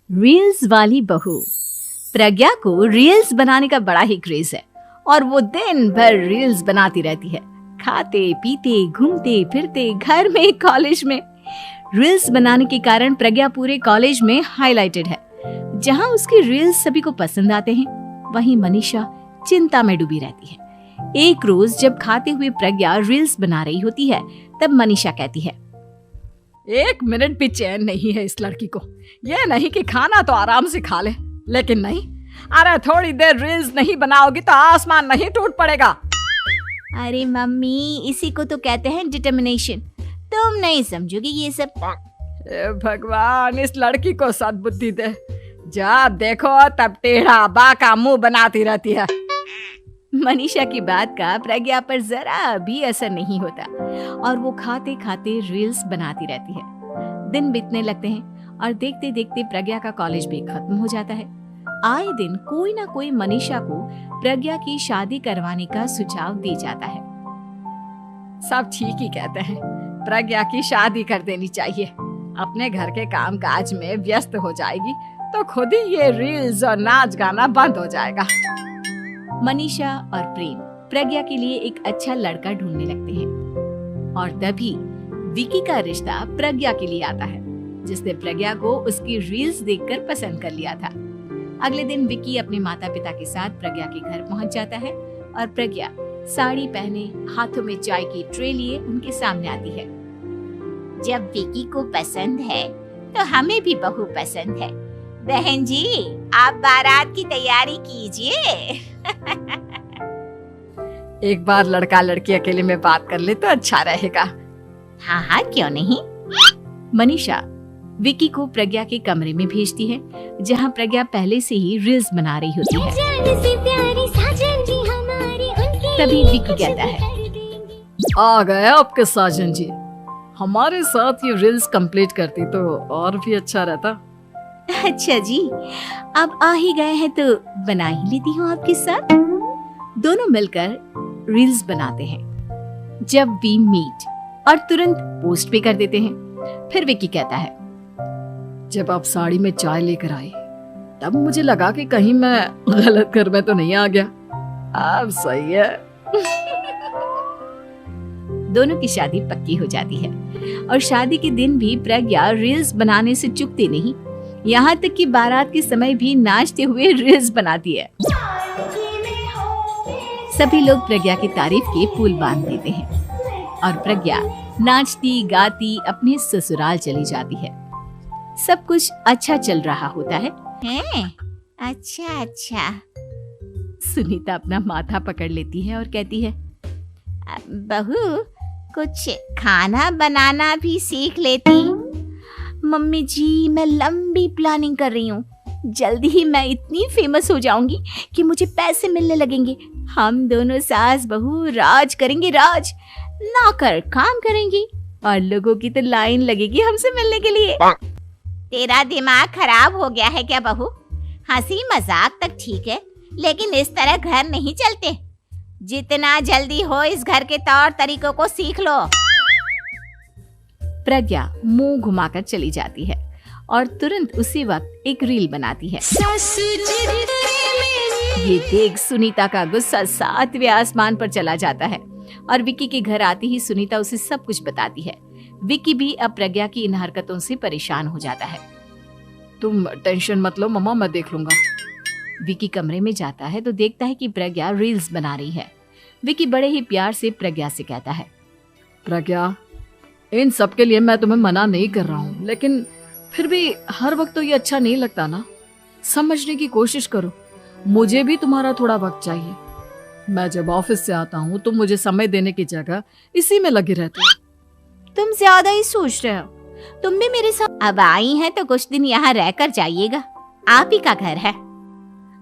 Reels वाली बहू। प्रज्ञा को रील्स बनाने का बड़ा ही क्रेज है और वो दिन भर रील्स बनाती रहती है। खाते पीते घूमते फिरते घर में कॉलेज में रील्स बनाने के कारण प्रज्ञा पूरे कॉलेज में हाईलाइटेड है। जहां उसकी रील्स सभी को पसंद आते हैं, वहीं मनीषा चिंता में डूबी रहती है। एक रोज जब खाते हुए प्रज्ञा रील्स बना रही होती है, तब मनीषा कहती है, 1 मिनट भी चैन नहीं है इस लड़की को। ये नहीं कि खाना तो आराम से खा ले, लेकिन नहीं, अरे थोड़ी देर रील्स नहीं बनाओगी तो आसमान नहीं टूट पड़ेगा। अरे मम्मी, इसी को तो कहते हैं डिटर्मिनेशन। तुम नहीं समझोगी ये सब। भगवान, इस लड़की को सद्बुद्धि दे। जब देखो तब टेढ़ा बाका मुंह बनाती रहती है। मनीषा की बात का प्रज्ञा पर जरा भी असर नहीं होता और वो खाते खाते रील्स बनाती रहती है। दिन बीतने लगते हैं और देखते देखते प्रज्ञा का कॉलेज भी खत्म हो जाता है। आए दिन कोई ना कोई मनीषा को प्रज्ञा की शादी करवाने का सुझाव दे जाता है। सब ठीक ही कहते हैं, प्रज्ञा की शादी कर देनी चाहिए। अपने घर के काम काज में व्यस्त हो जाएगी तो खुद ही ये रील्स और नाच गाना बंद हो जाएगा। मनीषा और प्रेम प्रज्ञा के लिए एक अच्छा लड़का ढूंढने लगते हैं और तभी विकी का रिश्ता प्रज्ञा के लिए आता है, जिसने प्रज्ञा को उसकी रील्स देखकर पसंद कर लिया था। अगले दिन विकी अपने माता पिता के साथ प्रज्ञा के घर पहुंच जाता है और प्रज्ञा साड़ी पहने हाथों में चाय की ट्रे लिए उनके सामने आती है। जब विकी को पसंद है तो हमें भी बहू पसंद है। बहन जी, आप बारात की तैयारी कीजिए। एक बार लड़का लड़की अकेले में बात कर ले तो अच्छा रहेगा। हाँ हाँ, क्यों नहीं। मनीषा विकी को प्रज्ञा के कमरे में भेजती है, जहां प्रज्ञा पहले से ही रील्स बना रही होती है। तभी विकी कहता है, आ गए आपके साजन जी। हमारे साथ ये रील्स कंप्लीट करती तो और भी अच्छा रहता। अच्छा जी, अब आ ही गए हैं तो बना ही लेती हूँ आपके साथ। दोनों मिलकर रील्स बनाते हैं। जब वी मीट और तुरंत पोस्ट भी कर देते हैं। फिर विकी कहता है, जब आप साड़ी में चाय लेकर आए तब मुझे लगा कि कहीं मैं गलत घर में तो नहीं आ गया। अब सही है। दोनों की शादी पक्की हो जाती है और शादी के दिन भी प्रज्ञा रील्स बनाने से चूकती नहीं। यहाँ तक कि बारात के समय भी नाचते हुए रील्स बनाती है। सभी लोग प्रज्ञा की तारीफ के पुल बांध देते हैं और प्रज्ञा नाचती गाती अपने ससुराल चली जाती है। सब कुछ अच्छा चल रहा होता है। अच्छा अच्छा। सुनीता अपना माथा पकड़ लेती है और कहती है, बहू, कुछ खाना बनाना भी सीख लेती। मम्मी जी, मैं लंबी प्लानिंग कर रही हूँ। जल्दी ही मैं इतनी फेमस हो जाऊंगी कि मुझे पैसे मिलने लगेंगे। हम दोनों सास बहू राज करेंगे, राज नौकर काम करेंगे और लोगों की तो लाइन लगेगी हमसे मिलने के लिए। तेरा दिमाग खराब हो गया है क्या बहू? हंसी मजाक तक ठीक है, लेकिन इस तरह घर नहीं चलते। जितना जल्दी हो इस घर के तौर तरीकों को सीख लो। प्रज्ञा मुंह घुमाकर चली जाती है और तुरंत उसी वक्त एक रील बनाती है। ये देख सुनीता का गुस्सा 7वें आसमान पर चला जाता है और विकी के घर आती ही सुनीता उसे सब कुछ बताती है। विकी भी अब प्रज्ञा की इन हरकतों से परेशान हो जाता है। तुम टेंशन मत लो मम्मा, मैं देख लूंगा। विकी कमरे में जाता है तो देखता है कि प्रज्ञा रील्स बना रही है। विकी बड़े ही प्यार से प्रज्ञा से कहता है, प्रज्ञा, इन सब के लिए मैं तुम्हें मना नहीं कर रहा हूँ, लेकिन फिर भी हर वक्त तो ये अच्छा नहीं लगता ना। समझने की कोशिश करो, मुझे भी तुम्हारा थोड़ा वक्त चाहिए। मैं जब ऑफिस से आता हूँ तो मुझे समय देने की जगह इसी में लगी रहती है। तुम ज्यादा ही सोच रहे हो। तुम भी मेरे साथ अब आई हैं तो कुछ दिन यहाँ रहकर जाइएगा। आप ही का घर है।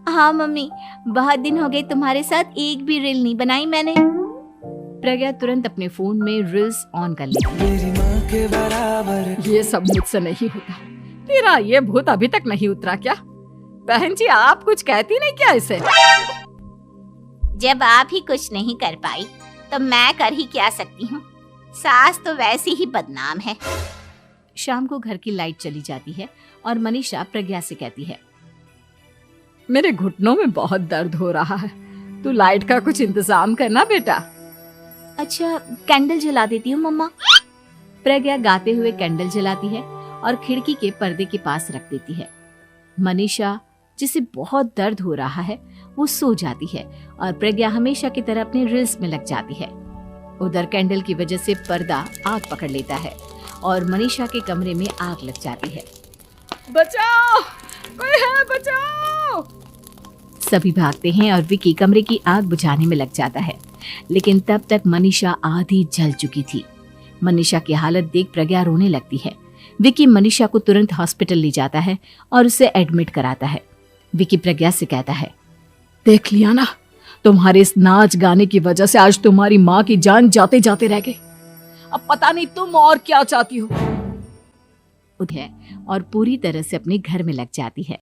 हाँ मम्मी, बहुत दिन हो गए तुम्हारे साथ एक भी रील नहीं बनाई मैंने। प्रज्ञा तुरंत अपने फोन में रील्स ऑन कर लेती है। ये सब मुझसे नहीं होता। तेरा ये भूत अभी तक नहीं उतरा क्या? बहन जी, आप कुछ कहती नहीं क्या इसे? जब आप ही कुछ नहीं कर पाई तो मैं कर ही क्या सकती हूँ। सास तो वैसी ही बदनाम है। शाम को घर की लाइट चली जाती है और मनीषा प्रज्ञा से कहती है, मेरे घुटनों में बहुत दर्द हो रहा है, तू लाइट का कुछ इंतजाम करना बेटा। अच्छा कैंडल जला देती हूँ मम्मा। प्रज्ञा गाते हुए कैंडल जलाती है और खिड़की के पर्दे के पास रख देती है। मनीषा जिसे बहुत दर्द हो रहा है वो सो जाती है और प्रज्ञा हमेशा की तरह अपने रील्स में लग जाती है। उधर कैंडल की वजह से पर्दा आग पकड़ लेता है और मनीषा के कमरे में आग लग जाती है। बचाओ, कोई है, बचाओ। सभी भागते हैं और विकी कमरे की आग बुझाने में लग जाता है, लेकिन तब तक मनीषा आधी जल चुकी थी। मनीषा की हालत देख प्रज्ञा रोने लगती है। विकी मनीषा को तुरंत हॉस्पिटल ले जाता है और उसे एडमिट कराता है। विकी प्रज्ञा से कहता है, देख लिया ना, तुम्हारे इस नाच गाने की वजह से आज तुम्हारी माँ की जान जाते जाते रह गई। अब पता नहीं तुम और क्या चाहती हो। और पूरी तरह से अपने घर में लग जाती है।